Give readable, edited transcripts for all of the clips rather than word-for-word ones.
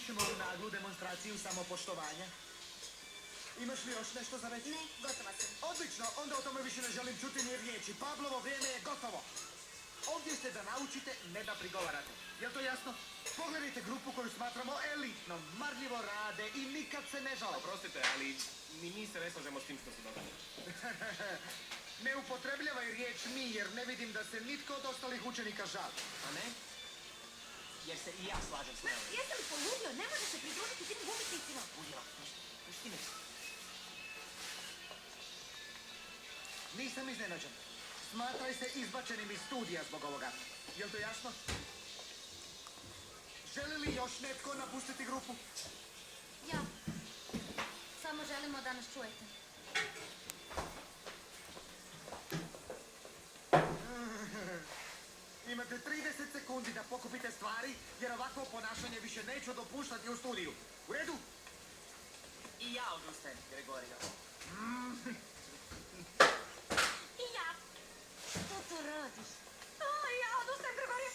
ćemo ovu naglu demonstraciju samopoštovanja. Imaš li još nešto za reći? Ne, gotova sam. Odlično, onda o tome više ne želim čuti ni riječi. Pavlovo vrijeme je gotovo. Ovdje ste da naučite, ne da prigovarate. Jel to jasno? Pogledajte grupu koju smatramo elitnom, marljivo rade i nikad se ne žale. Oprostite, ali ni mi se ne slažemo s tim što su dobili. Ne upotrebljavaj riječ mi, jer ne vidim da se nitko od ostalih učenika žali. A ne? Jer se i ja slažem s Ma, njom. jesi li poludio? Ne može se pridružiti tim gubitnicima. Udjela, pusti me. Nisam iznenađen. Smatraj se izbačenim iz studija zbog ovoga. Jel to jasno? Želi li još netko napustiti grupu? Ja. Samo želimo da nas čujete. Imate 30 sekundi da pokupite stvari, jer ovakvo ponašanje više neću dopuštati u studiju. U redu? I ja odustajem, Gregorio. I ja. Što to radiš? Ja odustajem, Gregorio.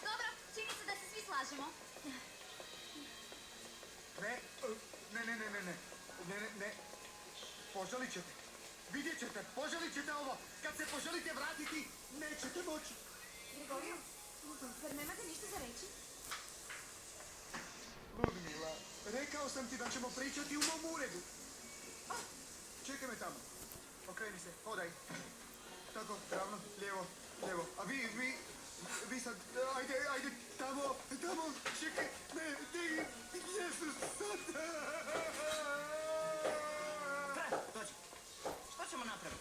Dobro, čini se da se svi slažemo. Ne. Poželit ćete. Vidjet ćete, poželit ćete ovo. Kad se poželite vratiti, nećete moći. Gregorio, zar nemate ništa za reći? Ludmila, rekao sam ti da ćemo pričati u mom uredu. Čekaj me tamo. Okreni se, hodaj. Tako, ravno, lijevo. A vi sad, ajde, tamo, čekaj, ne, ti, gdje su sad? Dođi. Što ćemo napraviti?